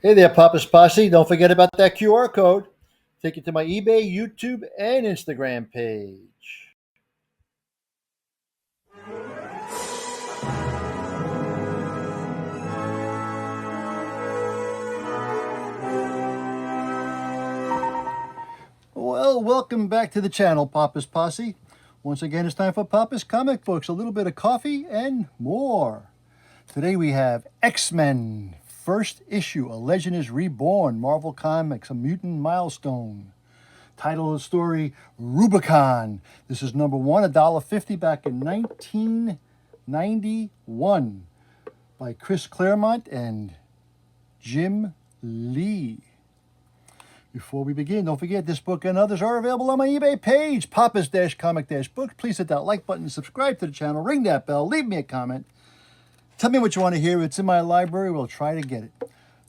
Hey there, Papa's Posse. Don't forget about that QR code. Take you to my eBay, YouTube, and Instagram page. Well, welcome back to the channel, Papa's Posse. Once again, it's time for Papa's Comic Books, a little bit of coffee, and more. Today we have X-Men, first issue, A Legend is Reborn, Marvel Comics, a mutant milestone. Title of the story, Rubicon. This is number one, $1.50 back in 1991 by Chris Claremont and Jim Lee. Before we begin, don't forget this book and others are available on my eBay page, Papa's-Comic-Books. Please hit that like button, subscribe to the channel, ring that bell, leave me a comment. Tell me what you want to hear. It's in my library. We'll try to get it.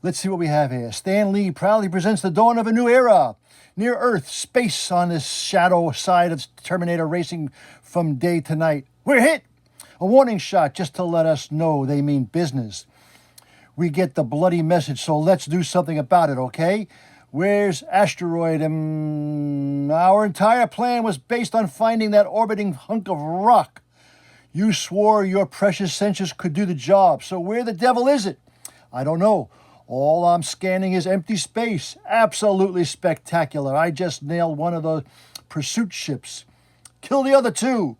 Let's see what we have here. Stan Lee proudly presents the dawn of a new era. Near Earth, space on this shadow side of Terminator racing from day to night. We're hit! A warning shot just to let us know they mean business. We get the bloody message, so let's do something about it, okay? Where's asteroid? Our entire plan was based on finding that orbiting hunk of rock. You swore your precious sensors could do the job, so where the devil is it? I don't know. All I'm scanning is empty space. Absolutely spectacular. I just nailed one of the pursuit ships. Kill the other two.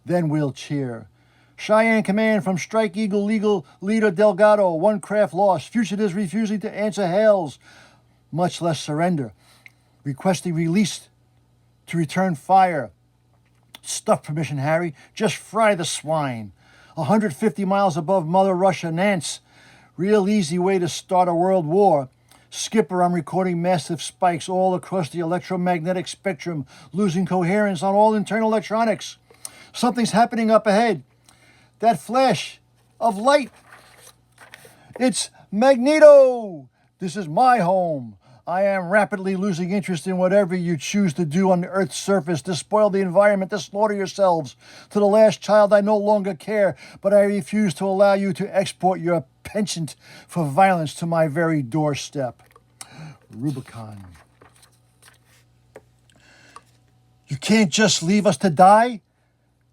Then we'll cheer. Cheyenne Command from Strike Eagle Legal Leader Delgado. One craft lost. Fugitives refusing to answer hails, much less surrender. Requesting release to return fire. Stuff permission, Harry. Just fry the swine. 150 miles above Mother Russia, Nance. Real easy way to start a world war. Skipper, I'm recording massive spikes all across the electromagnetic spectrum, losing coherence on all internal electronics. Something's happening up ahead. That flash of light. It's Magneto. This is my home. I am rapidly losing interest in whatever you choose to do on the Earth's surface to spoil the environment, to slaughter yourselves. To the last child, I no longer care, but I refuse to allow you to export your penchant for violence to my very doorstep. Rubicon. You can't just leave us to die?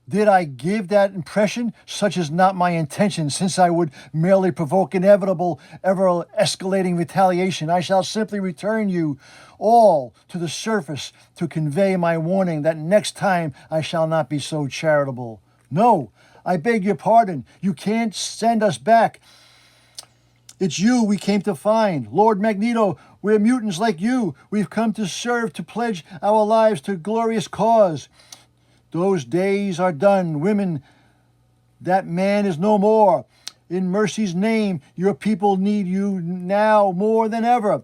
Did I give that impression? Such is not my intention, since I would merely provoke inevitable, ever-escalating retaliation. I shall simply return you all to the surface to convey my warning that next time I shall not be so charitable. No, I beg your pardon. You can't send us back. It's you we came to find. Lord Magneto, we're mutants like you. We've come to serve, to pledge our lives to a glorious cause. Those days are done. Women, that man is no more. In mercy's name, your people need you now more than ever.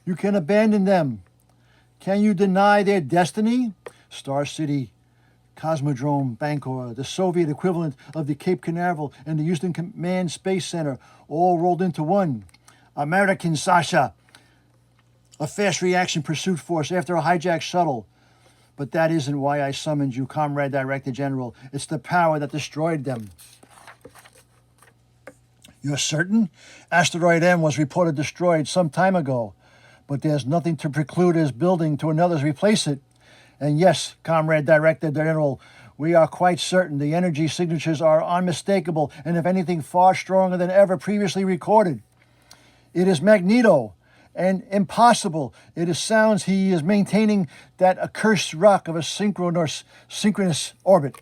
You can abandon them. Can you deny their destiny? Star City, Cosmodrome, Bangkok, the Soviet equivalent of the Cape Canaveral and the Houston Command Space Center, all rolled into one. American Sasha, a fast reaction pursuit force after a hijacked shuttle. But that isn't why I summoned you, Comrade Director General. It's the power that destroyed them. You're certain? Asteroid M was reported destroyed some time ago, but there's nothing to preclude us building to another's replace it. And yes, Comrade Director General, we are quite certain the energy signatures are unmistakable and, if anything, far stronger than ever previously recorded. It is Magneto. And impossible. It sounds he is maintaining that accursed rock of a synchronous orbit.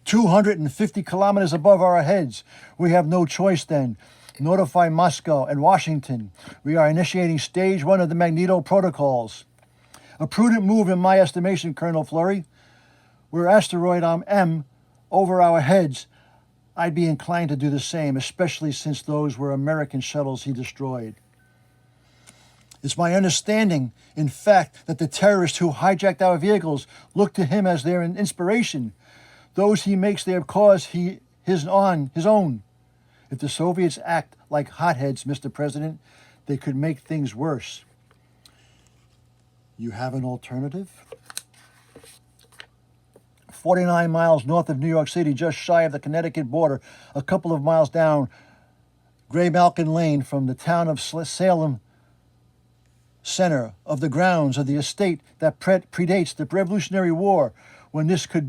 250 kilometers above our heads. We have no choice then. Notify Moscow and Washington. We are initiating stage 1 of the Magneto protocols. A prudent move in my estimation, Colonel Fleury. We're asteroid M over our heads. I'd be inclined to do the same, especially since those were American shuttles he destroyed. It's my understanding, in fact, that the terrorists who hijacked our vehicles look to him as their inspiration. Those he makes their cause his own. If the Soviets act like hotheads, Mr. President, they could make things worse. You have an alternative? 49 miles north of New York City, just shy of the Connecticut border, a couple of miles down Gray Malkin Lane from the town of Salem center of the grounds of the estate that predates the Revolutionary War, when this could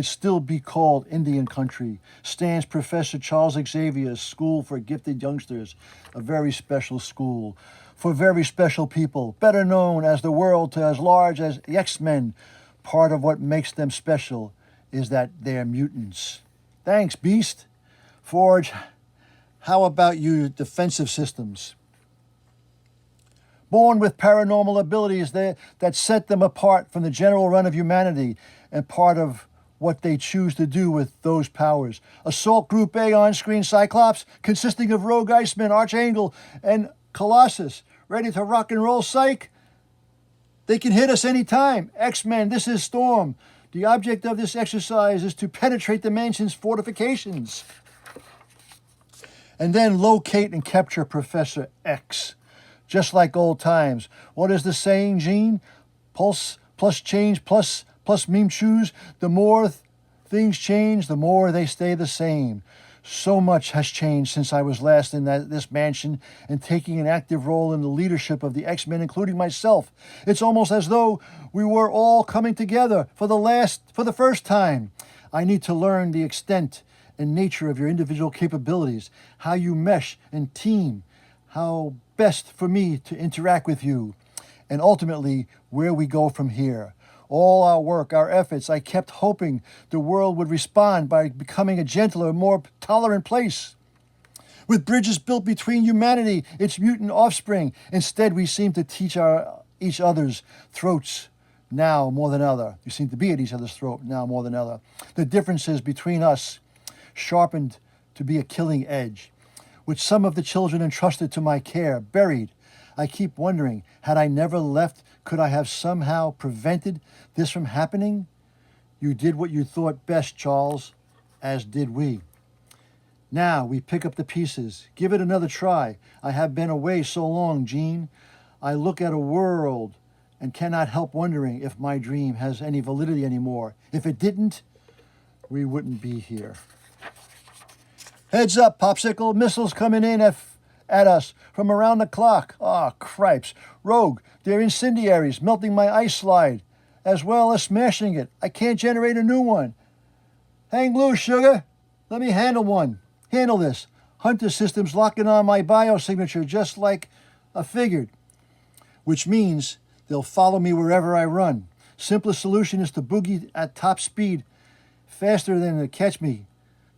still be called Indian country, stands Professor Charles Xavier's School for Gifted Youngsters, a very special school for very special people, better known as the world to as large as the X-Men. Part of what makes them special is that they're mutants. Thanks, Beast. Forge, how about you defensive systems? Born with paranormal abilities that set them apart from the general run of humanity, and part of what they choose to do with those powers. Assault Group A on-screen Cyclops, consisting of Rogue Iceman, Archangel, and Colossus, ready to rock and roll, Psych? They can hit us anytime. X-Men, this is Storm. The object of this exercise is to penetrate the mansion's fortifications and then locate and capture Professor X. Just like old times. What is the saying, Gene? Pulse plus change plus meme choose. The more things change, the more they stay the same. So much has changed since I was last in this mansion and taking an active role in the leadership of the X-Men, including myself. It's almost as though we were all coming together for the first time. I need to learn the extent and nature of your individual capabilities, how you mesh and team, how best for me to interact with you, and ultimately where we go from here. All our work, our efforts, I kept hoping the world would respond by becoming a gentler, more tolerant place. With bridges built between humanity, its mutant offspring, instead we seem to teach each other's throats now more than ever. We seem to be at each other's throat now more than ever. The differences between us sharpened to be a killing edge, with some of the children entrusted to my care buried. I keep wondering, had I never left, could I have somehow prevented this from happening? You did what you thought best, Charles, as did we. Now we pick up the pieces. Give it another try. I have been away so long, Gene. I look at a world and cannot help wondering if my dream has any validity anymore. If it didn't, we wouldn't be here. Heads up, Popsicle. Missiles coming in at us from around the clock. Cripes. Rogue, they're incendiaries, melting my ice slide, as well as smashing it. I can't generate a new one. Hang loose, sugar. Let me handle this. Hunter systems locking on my biosignature just like I figured, which means they'll follow me wherever I run. Simplest solution is to boogie at top speed, faster than to catch me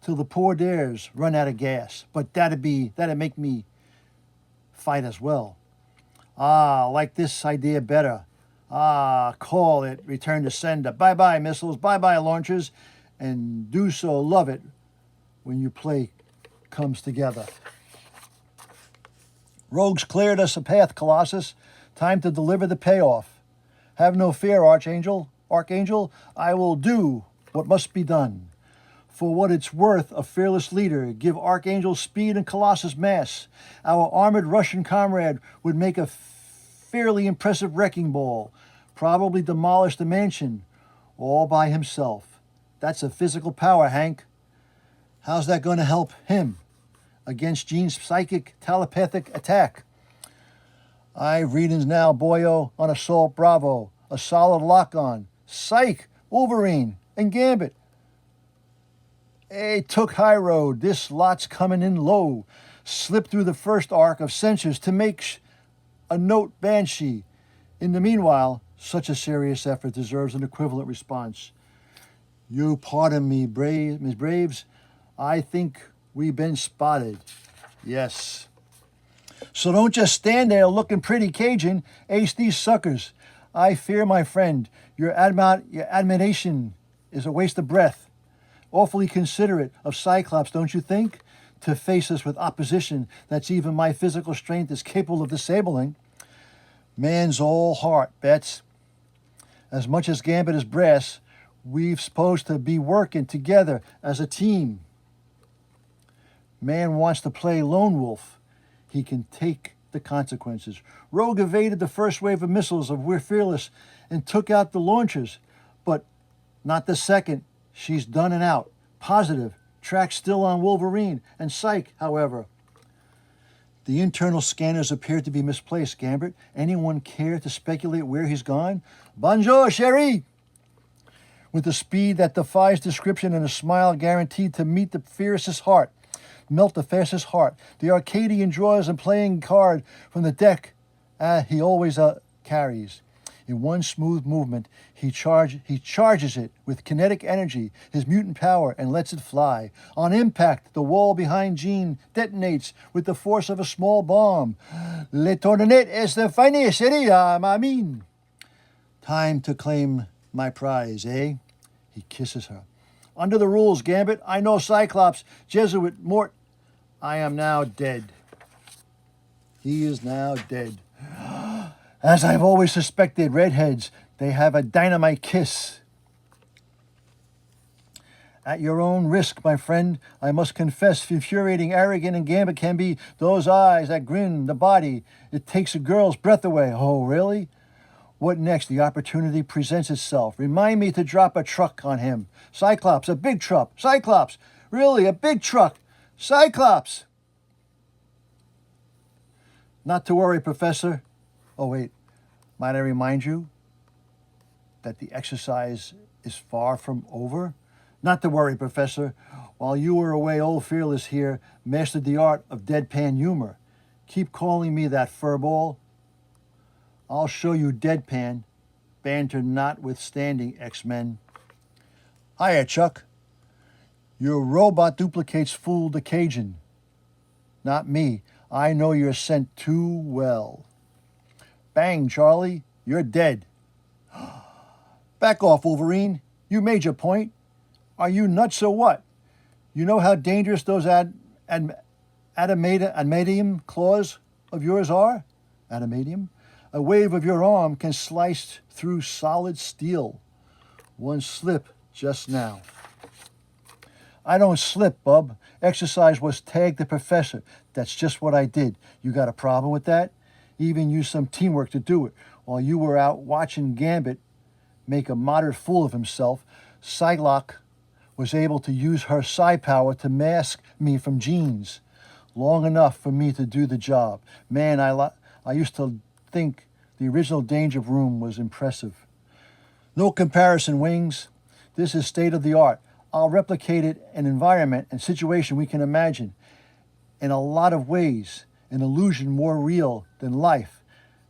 till the poor dares run out of gas. But that'd make me fight as well. Like this idea better. Call it return to sender. Bye-bye missiles, bye-bye launchers, and do so love it when your play comes together. Rogues cleared us a path, Colossus. Time to deliver the payoff. Have no fear, Archangel. I will do what must be done. For what it's worth, a fearless leader, give Archangel speed and Colossus mass. Our armored Russian comrade would make a fairly impressive wrecking ball, probably demolish the mansion all by himself. That's a physical power, Hank. How's that going to help him against Gene's psychic telepathic attack? Readings now, boyo, on Assault Bravo. A solid lock-on. Psych, Wolverine, and Gambit. Hey, took high road. This lot's coming in low. Slip through the first arc of sensors to make a note Banshee. In the meanwhile, such a serious effort deserves an equivalent response. You pardon me, Miss Braves. I think we've been spotted. Yes. So don't just stand there looking pretty Cajun. Ace these suckers. I fear, my friend, your admonition is a waste of breath. Awfully considerate of Cyclops, don't you think? To face us with opposition that's even my physical strength is capable of disabling. Man's all heart, Bets. As much as Gambit is brass, we've supposed to be working together as a team. Man wants to play lone wolf. He can take the consequences. Rogue evaded the first wave of missiles of We're Fearless and took out the launchers, but not the second. She's done and out. Positive. Track still on Wolverine and Psych, however. The internal scanners appear to be misplaced, Gambit. Anyone care to speculate where he's gone? Bonjour, chérie! With a speed that defies description and a smile guaranteed to melt the fastest heart. The Arcadian draws and playing card from the deck he always carries. In one smooth movement, he charges it with kinetic energy, his mutant power, and lets it fly. On impact, the wall behind Jean detonates with the force of a small bomb. Le tournenet est de fini, chérie, ma mine. Time to claim my prize, eh? He kisses her. Under the rules, Gambit, I know Cyclops, Jesuit, Mort. I am now dead. He is now dead. As I've always suspected, redheads, they have a dynamite kiss. At your own risk, my friend, I must confess, infuriating, arrogant, and Gambit can be those eyes, that grin, the body. It takes a girl's breath away. Oh, really? What next? The opportunity presents itself. Remind me to drop a truck on him. Cyclops, a big truck. Cyclops, really, a big truck. Cyclops! Not to worry, Professor. Oh, wait. Might I remind you that the exercise is far from over? Not to worry, Professor. While you were away, old Fearless here mastered the art of deadpan humor. Keep calling me that furball. I'll show you deadpan, banter notwithstanding, X-Men. Hiya, Chuck. Your robot duplicates fooled the Cajun. Not me. I know your scent too well. Bang, Charlie. You're dead. Back off, Wolverine. You made your point. Are you nuts or what? You know how dangerous those adamantium claws of yours are? Adamantium? A wave of your arm can slice through solid steel. One slip just now. I don't slip, bub. Exercise was tag the professor. That's just what I did. You got a problem with that? Even used some teamwork to do it. While you were out watching Gambit make a moderate fool of himself, Psylocke was able to use her psi power to mask me from Jean's. Long enough for me to do the job. Man, I used to think the original Danger Room was impressive. No comparison, Wings. This is state of the art. I'll replicate it an environment and situation we can imagine. In a lot of ways, an illusion more real than life.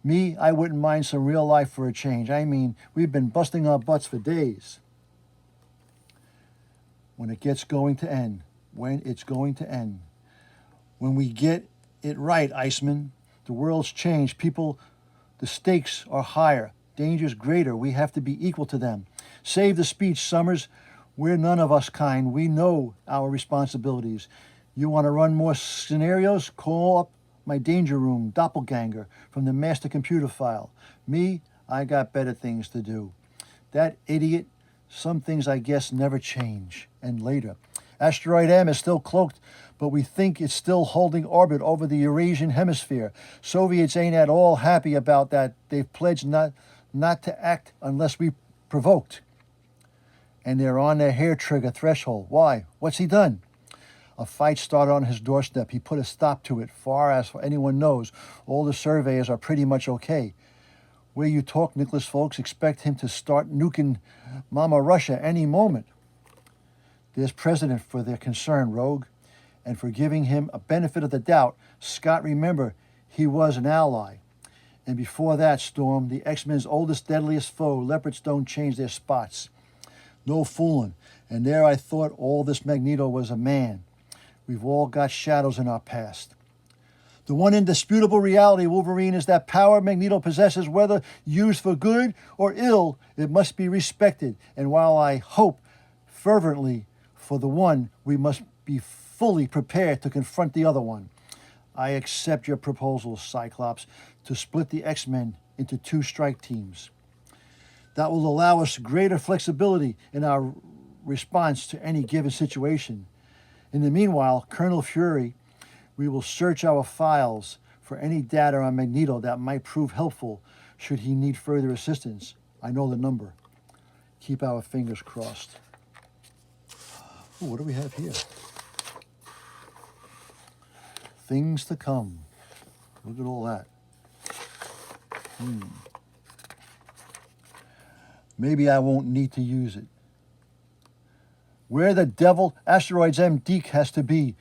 Me, I wouldn't mind some real life for a change. I mean, we've been busting our butts for days. When it gets going to end. When it's going to end. When we get it right, Iceman. The world's changed. People, the stakes are higher. Danger's greater. We have to be equal to them. Save the speech, Summers. We're none of us kind. We know our responsibilities. You want to run more scenarios? Call up my Danger Room doppelganger from the master computer file. Me, I got better things to do. That idiot, some things I guess never change. And later. Asteroid M is still cloaked, but we think it's still holding orbit over the Eurasian hemisphere. Soviets ain't at all happy about that. They've pledged not to act unless we provoked. And they're on their hair trigger threshold. Why? What's he done? A fight started on his doorstep. He put a stop to it. Far as anyone knows, all the surveyors are pretty much okay. Where you talk, Nicholas folks expect him to start nuking Mama Russia any moment. There's precedent for their concern, Rogue, and for giving him a benefit of the doubt. Scott, remember, he was an ally. And before that, Storm, the X-Men's oldest, deadliest foe, leopards don't change their spots. No fooling. And there I thought all this Magneto was a man. We've all got shadows in our past. The one indisputable reality, Wolverine, is that power Magneto possesses, whether used for good or ill, it must be respected. And while I hope fervently for the one, we must be fully prepared to confront the other one. I accept your proposal, Cyclops, to split the X-Men into 2 strike teams. That will allow us greater flexibility in our response to any given situation. In the meanwhile, Colonel Fury, we will search our files for any data on Magneto that might prove helpful should he need further assistance. I know the number. Keep our fingers crossed. Ooh, what do we have here? Things to come. Look at all that. Maybe I won't need to use it. Where the devil Asteroids M. Deke has to be.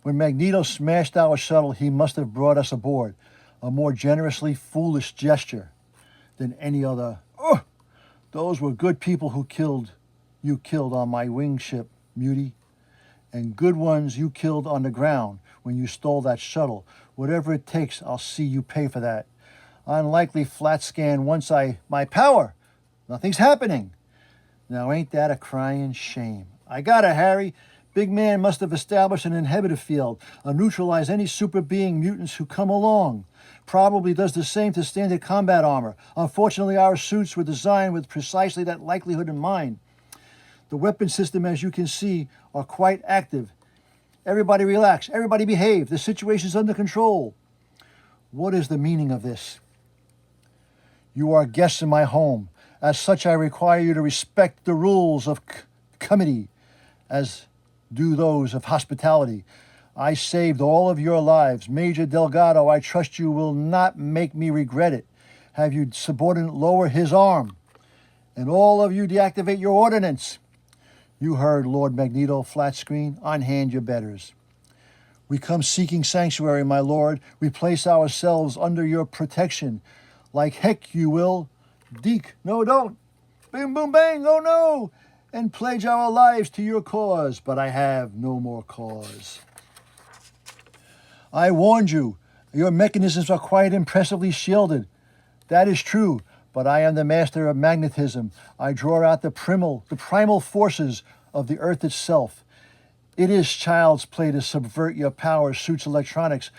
When Magneto smashed our shuttle, he must have brought us aboard. A more generously foolish gesture than any other. Oh, those were good people who you killed on my wing ship, Muty. And good ones you killed on the ground when you stole that shuttle. Whatever it takes, I'll see you pay for that. Unlikely flat scan once my power. Nothing's happening. Now ain't that a crying shame? I got it, Harry. Big Man must have established an inhibitor field, neutralize any super being mutants who come along. Probably does the same to standard combat armor. Unfortunately, our suits were designed with precisely that likelihood in mind. The weapon system, as you can see, are quite active. Everybody relax. Everybody behave. The situation's under control. What is the meaning of this? You are guests in my home. As such, I require you to respect the rules of comity, as do those of hospitality. I saved all of your lives. Major Delgado, I trust you will not make me regret it. Have your subordinate lower his arm. And all of you deactivate your ordnance. You heard Lord Magneto, flat screen. Unhand your betters. We come seeking sanctuary, my lord. We place ourselves under your protection. Like heck you will. Deke, no don't. Boom, boom, bang, oh no. And pledge our lives to your cause. But I have no more cause. I warned you. Your mechanisms are quite impressively shielded. That is true. But I am the master of magnetism. I draw out the primal forces of the earth itself. It is child's play to subvert your power suit's electronics.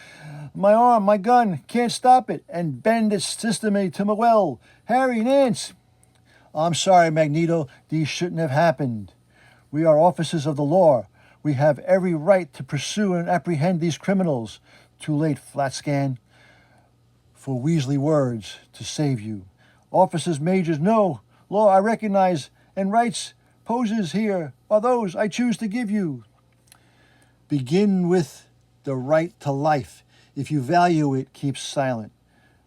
My arm, my gun, can't stop it, and bend its system to my will. Harry, Nance. I'm sorry, Magneto. These shouldn't have happened. We are officers of the law. We have every right to pursue and apprehend these criminals. Too late, Flatscan. For Weasley words to save you. Officers, majors, no. Law I recognize, and rights, poses here are those I choose to give you. Begin with the right to life. If you value it, keep silent.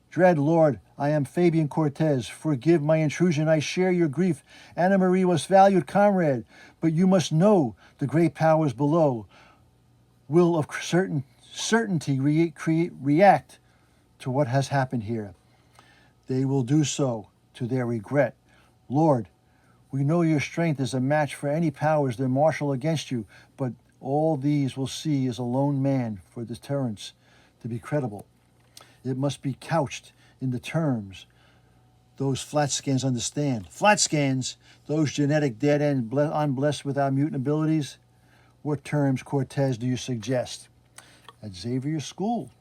Dread Lord, I am Fabian Cortez. Forgive my intrusion. I share your grief. Anna Marie was valued comrade, but you must know the great powers below will of certainty react to what has happened here. They will do so to their regret. Lord, we know your strength is a match for any powers that marshal against you, but all these will see is a lone man for deterrence to be credible. It must be couched in the terms those flat scans understand. Flat scans, those genetic dead end unblessed with our mutant abilities. What terms, Cortez, do you suggest? At Xavier School.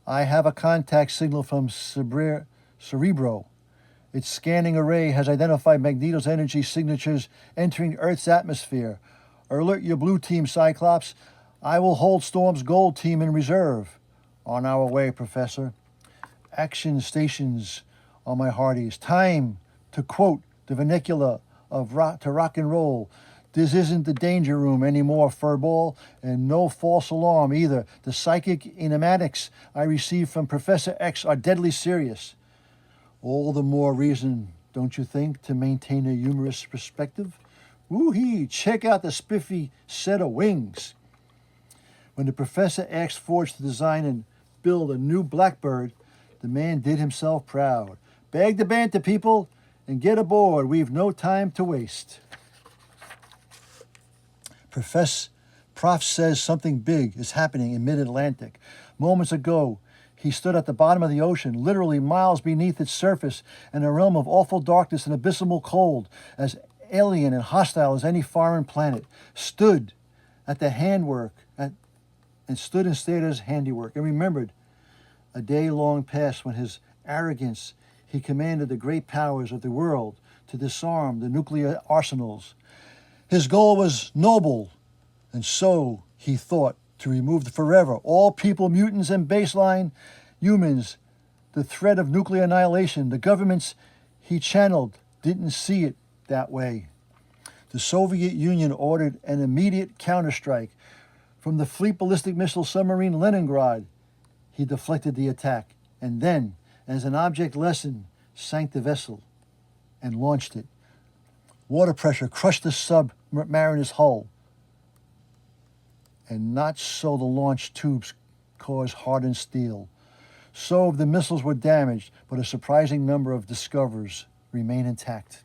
I have a contact signal from Cerebro. Its scanning array has identified Magneto's energy signatures entering Earth's atmosphere. Alert your blue team, Cyclops. I will hold Storm's gold team in reserve. On our way, Professor. Action stations on my hearties. Time to quote the vernacular of rock and roll. This isn't the danger room anymore, furball, and no false alarm either. The psychic kinematics I received from Professor X are deadly serious. All the more reason, don't you think, to maintain a humorous perspective? Woo-hee, check out the spiffy set of wings. When the professor asked Forge to design and build a new Blackbird, the man did himself proud. Bag the banter, people, and get aboard. We've no time to waste. Prof says something big is happening in mid-Atlantic. Moments ago, he stood at the bottom of the ocean, literally miles beneath its surface, in a realm of awful darkness and abysmal cold, as alien and hostile as any foreign planet, stood at the handwork and stood and stared at his handiwork, and remembered a day long past when his arrogance he commanded the great powers of the world to disarm the nuclear arsenals. His goal was noble, and so he thought to remove forever all people, mutants, and baseline humans, the threat of nuclear annihilation. The governments he channeled didn't see it that way. The Soviet Union ordered an immediate counterstrike from the Fleet Ballistic Missile Submarine Leningrad. he deflected the attack, and then, as an object lesson, sank the vessel and launched it. Water pressure crushed the submariner's hull, and not so the launch tubes caused hardened steel. So the missiles were damaged, but a surprising number of discoverers remain intact.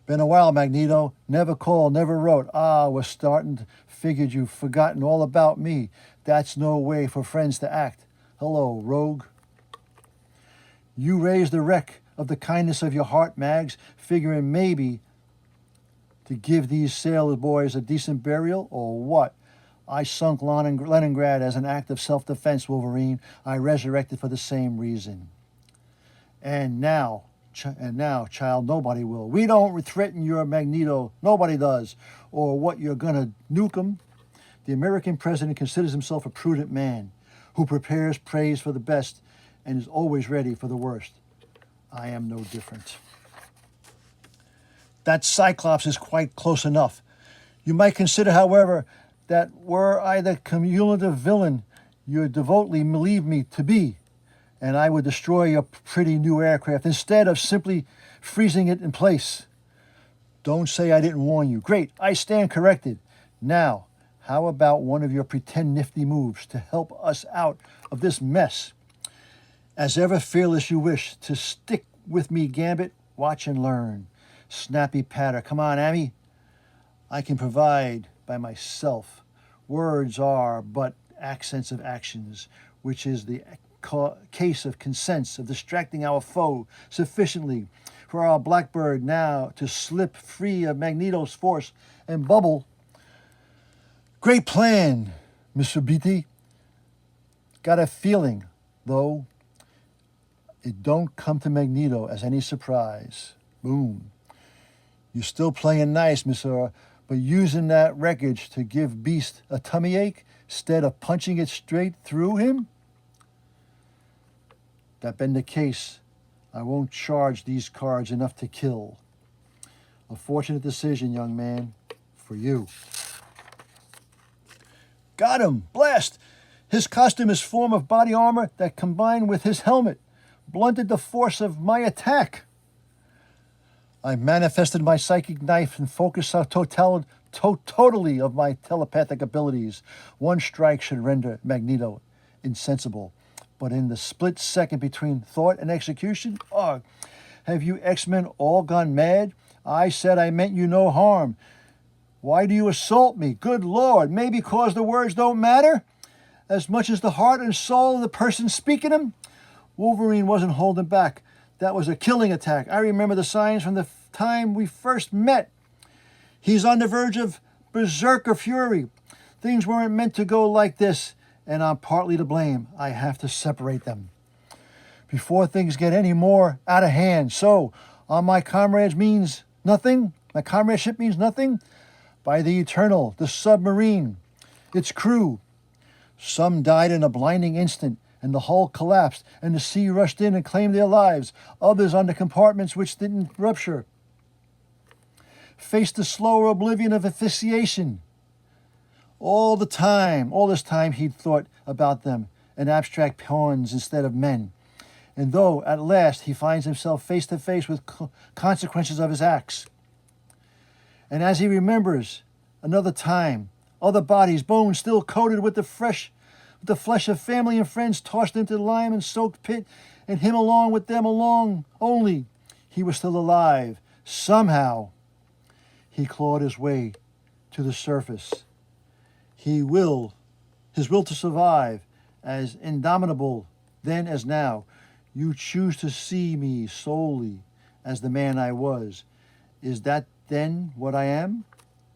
Been a while, Magneto. Never called, never wrote. Was starting to figured you've forgotten all about me. That's no way for friends to act. Hello, rogue. You raised the wreck of the kindness of your heart, Mags, figuring maybe to give these sailor boys a decent burial, or what? I sunk Leningrad as an act of self-defense, Wolverine. I resurrected for the same reason. And now, child, nobody will. We don't threaten your Magneto. Nobody does. Or what, you're going to nuke him? The American president considers himself a prudent man who prepares praise for the best and is always ready for the worst. I am no different. That Cyclops is quite close enough. You might consider, however, that were I the cumulative villain you devotedly believe me to be, and I would destroy your pretty new aircraft instead of simply freezing it in place. Don't say I didn't warn you. Great, I stand corrected. Now, how about one of your pretend nifty moves to help us out of this mess? As ever fearless you wish to stick with me, Gambit, watch and learn. Snappy patter. Come on, Amy. I can provide by myself. Words are but accents of actions, which is the case of consents of distracting our foe sufficiently for our Blackbird now to slip free of Magneto's force and bubble. Great plan, Mr. Beatty. Got a feeling, though, it don't come to Magneto as any surprise. Boom. You're still playing nice, Mr. But using that wreckage to give Beast a tummy ache instead of punching it straight through him? That been the case, I won't charge these cards enough to kill. A fortunate decision, young man, for you. Got him! Blast! His costume is form of body armor that combined with his helmet blunted the force of my attack. I manifested my psychic knife and focused totally of my telepathic abilities. One strike should render Magneto insensible. But in the split second between thought and execution, have you X-Men all gone mad? I said I meant you no harm. Why do you assault me? Good Lord, maybe because the words don't matter as much as the heart and soul of the person speaking them? Wolverine wasn't holding back. That was a killing attack. I remember the signs from the time we first met. He's on the verge of berserker fury. Things weren't meant to go like this, and I'm partly to blame. I have to separate them before things get any more out of hand. So, my comradeship means nothing. By the Eternal, the submarine, its crew. Some died in a blinding instant, and the hull collapsed, and the sea rushed in and claimed their lives. Others on the compartments which didn't rupture faced the slower oblivion of asphyxiation. All this time he'd thought about them in abstract pawns instead of men. And though at last he finds himself face to face with consequences of his acts, and as he remembers another time, other bodies, bones still coated with the flesh of family and friends tossed into the lime and soaked pit, and him along with them only he was still alive. Somehow he clawed his way to the surface. His will to survive, as indomitable then as now. You choose to see me solely as the man I was. Is that then what I am?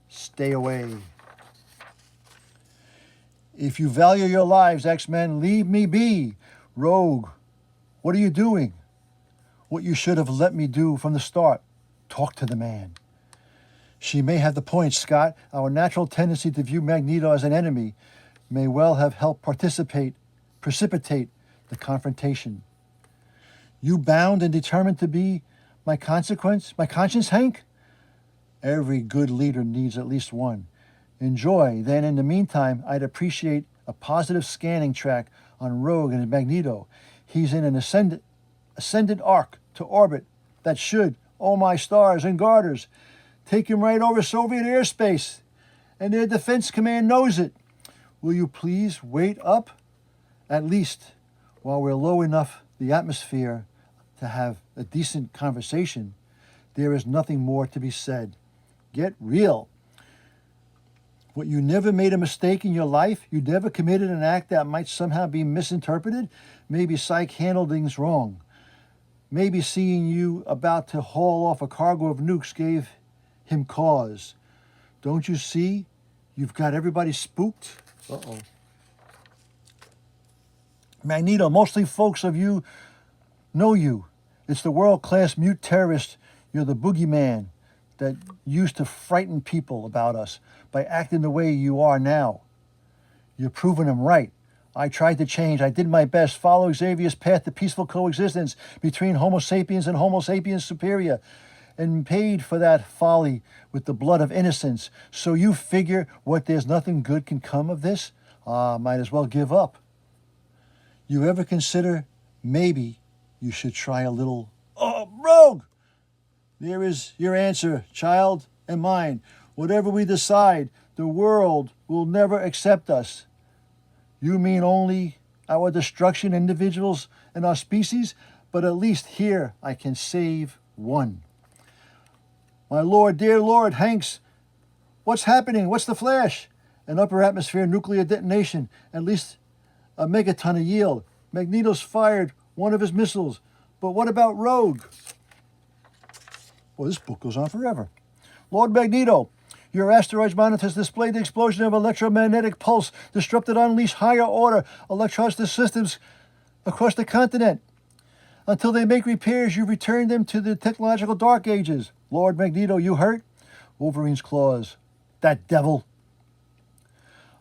Stay away. If you value your lives, X-Men, leave me be. Rogue, what are you doing? What you should have let me do from the start. Talk to the man. She may have the point, Scott. Our natural tendency to view Magneto as an enemy may well have helped precipitate the confrontation. You bound and determined to be my conscience, Hank? Every good leader needs at least one. Enjoy. Then in the meantime, I'd appreciate a positive scanning track on Rogue and Magneto. He's in an ascendant arc to orbit that should, oh my stars and garters, take him right over Soviet airspace, and their defense command knows it. Will you please wait up, at least while we're low enough the atmosphere to have a decent conversation? There is nothing more to be said. Get real. What, you never made a mistake in your life? You never committed an act that might somehow be misinterpreted? Maybe Psych handled things wrong. Maybe seeing you about to haul off a cargo of nukes gave him cause. Don't you see? You've got everybody spooked. Uh-oh. Magneto, mostly folks of you know you. It's the world-class mute terrorist. You're the boogeyman that used to frighten people about us by acting the way you are now. You're proving them right. I tried to change. I did my best. Follow Xavier's path to peaceful coexistence between Homo sapiens and Homo sapiens superior, and paid for that folly with the blood of innocence. So you figure what, there's nothing good can come of this? Might as well give up. You ever consider maybe you should try a little... Oh, Rogue! There is your answer, child, and mine. Whatever we decide, the world will never accept us. You mean only our destruction, individuals and our species? But at least here I can save one. My lord, dear Lord, Hanks, what's happening? What's the flash? An upper atmosphere nuclear detonation, at least a megaton of yield. Magneto's fired one of his missiles. But what about Rogue? Well, this book goes on forever. Lord Magneto, your asteroids monitors displayed the explosion of electromagnetic pulse, disrupted unleash higher order electricity systems across the continent. Until they make repairs, you return them to the technological dark ages. Lord Magneto, you hurt? Wolverine's claws. That devil.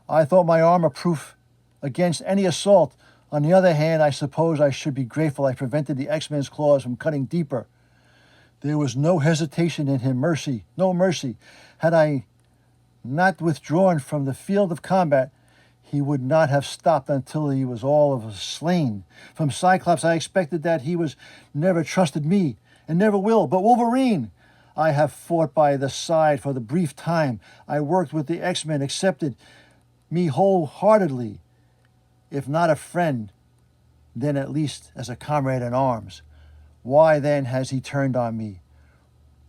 I thought my armor proof against any assault. On the other hand, I suppose I should be grateful I prevented the X-Men's claws from cutting deeper. There was no hesitation in him, no mercy. Had I not withdrawn from the field of combat, he would not have stopped until he was all of us slain. From Cyclops, I expected that he was never trusted me, and never will. But Wolverine, I have fought by the side for the brief time I worked with the X-Men, accepted me wholeheartedly. If not a friend, then at least as a comrade in arms. Why then has he turned on me?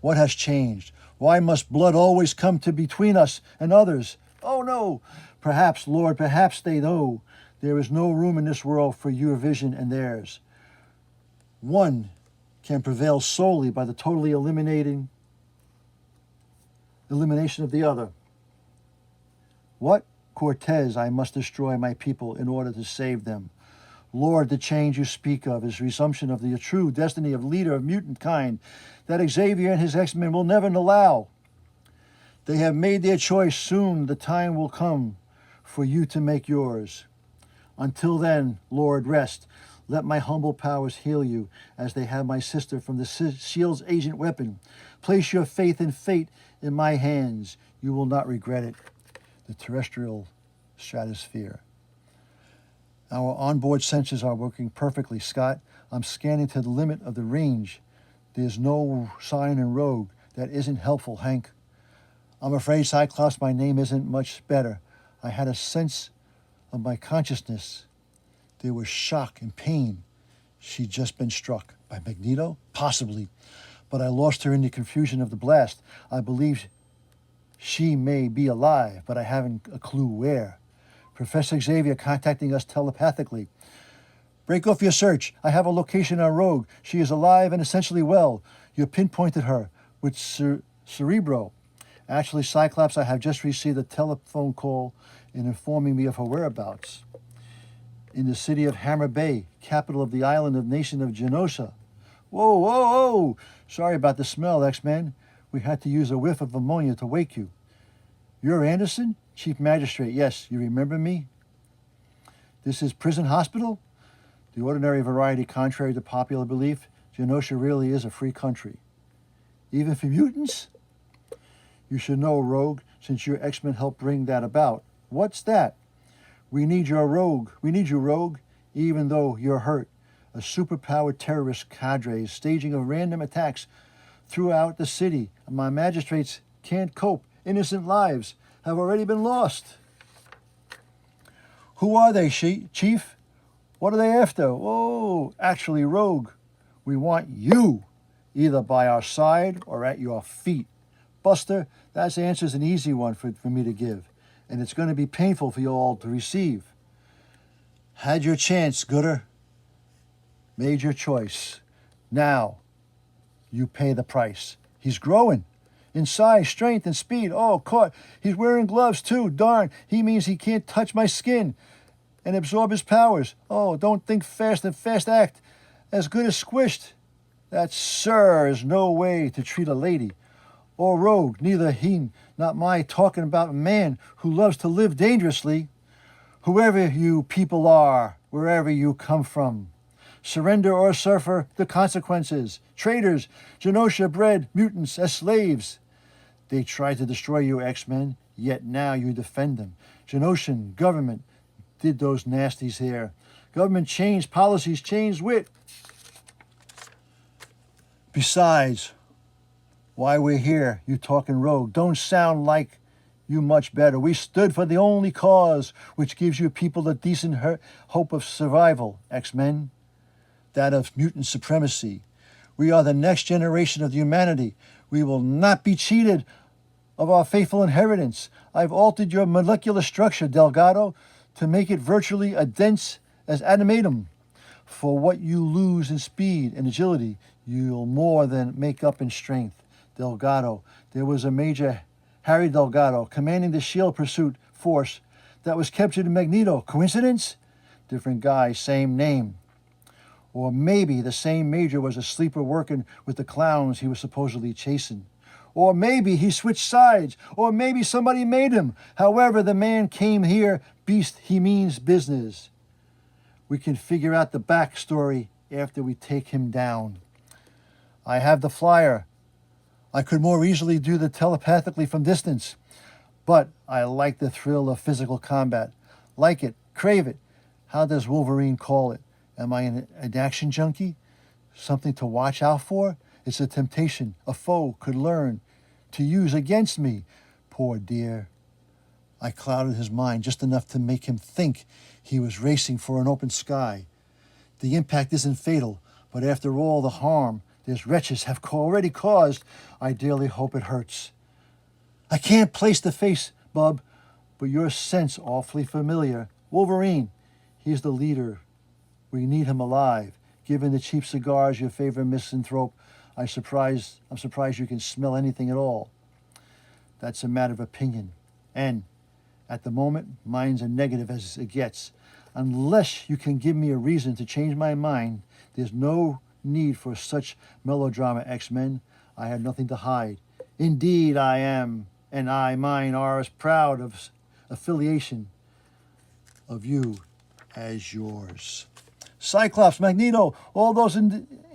What has changed? Why must blood always come to between us and others? Oh no! Perhaps, Lord, perhaps they know there is no room in this world for your vision and theirs. One can prevail solely by the totally elimination of the other. What? Cortez, I must destroy my people in order to save them. Lord, the change you speak of is resumption of the true destiny of leader of mutant kind that Xavier and his X-Men will never allow. They have made their choice. Soon the time will come for you to make yours. Until then, Lord, rest. Let my humble powers heal you as they have my sister from the SHIELD's agent weapon. Place your faith and fate in my hands. You will not regret it. The terrestrial stratosphere. Our onboard sensors are working perfectly, Scott. I'm scanning to the limit of the range. There's no sign in Rogue. That isn't helpful, Hank. I'm afraid, Cyclops, my name isn't much better. I had a sense of my consciousness. There was shock and pain. She'd just been struck. By Magneto? Possibly. But I lost her in the confusion of the blast. I believe she may be alive, but I haven't a clue where. Professor Xavier contacting us telepathically. Break off your search. I have a location on Rogue. She is alive and essentially well. You pinpointed her with Cerebro. Actually, Cyclops, I have just received a telephone call in informing me of her whereabouts. In the city of Hammer Bay, capital of the island of nation of Genosha. Whoa, whoa, whoa! Sorry about the smell, X-Men. We had to use a whiff of ammonia to wake you. You're Anderson? Chief Magistrate, yes. You remember me? This is Prison Hospital? The ordinary variety, contrary to popular belief, Genosha really is a free country. Even for mutants? You should know, Rogue, since your X-Men helped bring that about. What's that? We need you, Rogue. even though you're hurt. A superpowered terrorist cadre is staging a random attacks throughout the city. My magistrates can't cope. Innocent lives have already been lost. Who are they, Chief? What are they after? Oh, actually, Rogue. We want you, either by our side or at your feet. Buster, that answer's an easy one for me to give, and it's going to be painful for you all to receive. Had your chance, Gooder. Made your choice. Now, you pay the price. He's growing in size, strength, and speed. Oh, caught. He's wearing gloves, too. Darn, he means he can't touch my skin and absorb his powers. Oh, don't think fast and fast act. As good as squished. That, sir, is no way to treat a lady. Or Rogue, neither he not my talking about a man who loves to live dangerously. Whoever you people are, wherever you come from, surrender or suffer the consequences. Traitors, Genosha-bred mutants as slaves. They tried to destroy you, X-Men, yet now you defend them. Genoshan government did those nasties here. Government changed policies, changed wit. Besides, why we're here, you talking Rogue, don't sound like you much better. We stood for the only cause which gives you people a decent hope of survival, X-Men. That of mutant supremacy. We are the next generation of humanity. We will not be cheated of our faithful inheritance. I've altered your molecular structure, Delgado, to make it virtually as dense as adamantium. For what you lose in speed and agility, you'll more than make up in strength. Delgado, there was a Major Harry Delgado commanding the SHIELD pursuit force that was captured in Magneto. Coincidence? Different guy, same name. Or maybe the same Major was a sleeper working with the clowns he was supposedly chasing. Or maybe he switched sides. Or maybe somebody made him. However, the man came here, beast, he means business. We can figure out the backstory after we take him down. I have the flyer. I could more easily do the telepathically from distance. But I like the thrill of physical combat. Like it, crave it. How does Wolverine call it? Am I an action junkie? Something to watch out for? It's a temptation a foe could learn to use against me. Poor dear. I clouded his mind just enough to make him think he was racing for an open sky. The impact isn't fatal, but after all the harm these wretches have already caused, I dearly hope it hurts. I can't place the face, bub, but your scent's awfully familiar. Wolverine, he's the leader. We need him alive. Given the cheap cigars your favorite misanthrope, I'm surprised you can smell anything at all. That's a matter of opinion. And at the moment, mine's as negative as it gets. Unless you can give me a reason to change my mind, there's no need for such melodrama, X-Men. I have nothing to hide. Indeed, I am, and mine are as proud of affiliation of you as yours. Cyclops, Magneto, all those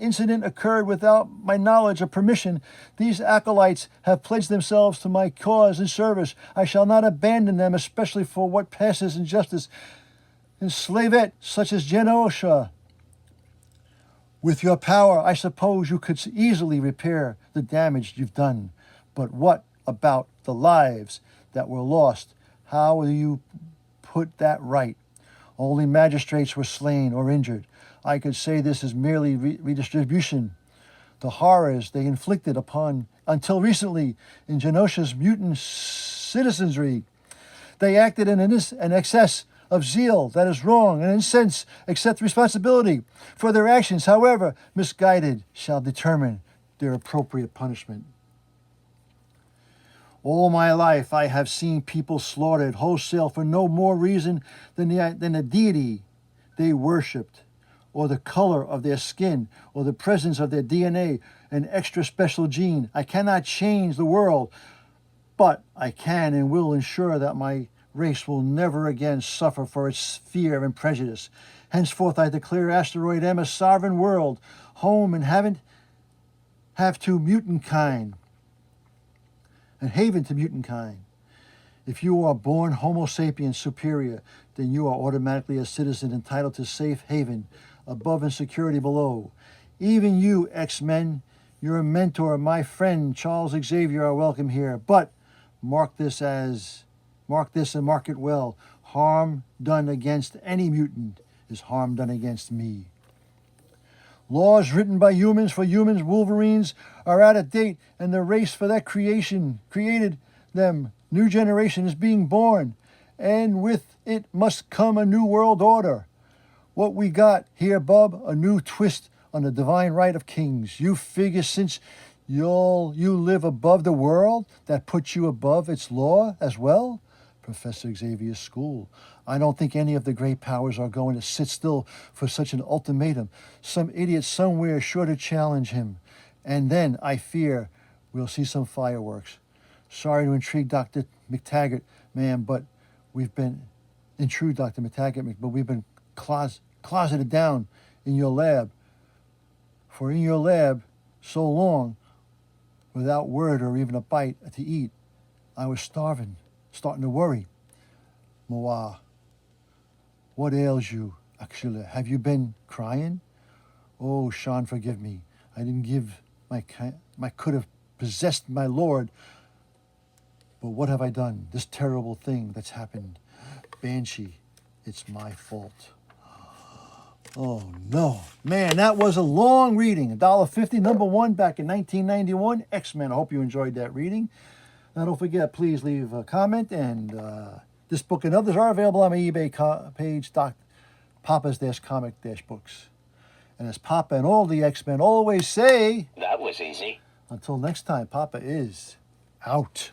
incidents occurred without my knowledge or permission. These acolytes have pledged themselves to my cause and service. I shall not abandon them, especially for what passes injustice. Enslavette, such as Genosha. With your power, I suppose you could easily repair the damage you've done. But what about the lives that were lost? How will you put that right? Only magistrates were slain or injured. I could say this is merely redistribution. The horrors they inflicted upon, until recently, in Genosha's mutant citizenry. They acted in an excess of zeal that is wrong, and in sense accept responsibility for their actions. However, misguided shall determine their appropriate punishment. All my life I have seen people slaughtered wholesale for no more reason than the deity they worshipped, or the color of their skin, or the presence of their DNA, an extra special gene. I cannot change the world, but I can and will ensure that my race will never again suffer for its fear and prejudice. Henceforth I declare Asteroid M a sovereign world, home and have to mutant kind, and haven to mutant kind. If you are born Homo sapiens superior, then you are automatically a citizen entitled to safe haven above and security below. Even you, X-Men, your mentor, my friend Charles Xavier, are welcome here. But mark this and mark it well. Harm done against any mutant is harm done against me. Laws written by humans for humans, Wolverines, are out of date, and the race for that created them. New generation is being born, and with it must come a new world order. What we got here, bub, a new twist on the divine right of kings. You figure since you live above the world, that puts you above its law as well? Professor Xavier's school. I don't think any of the great powers are going to sit still for such an ultimatum. Some idiot somewhere is sure to challenge him. And then, I fear, we'll see some fireworks. Sorry to intrude, Dr. McTaggart, ma'am, but we've been closeted down in your lab. For in your lab, so long, without word or even a bite to eat, I was starving, starting to worry. Moa, what ails you, actually? Have you been crying? Oh, Sean, forgive me. I didn't give my could have possessed my lord. But what have I done? This terrible thing that's happened. Banshee, it's my fault. Oh, no. Man, that was a long reading. $1.50, number one, back in 1991. X-Men. I hope you enjoyed that reading. Now, don't forget, please leave a comment. And this book and others are available on my eBay page, Papa's-Comic-Books. And as Papa and all the X-Men always say... That was easy. Until next time, Papa is out.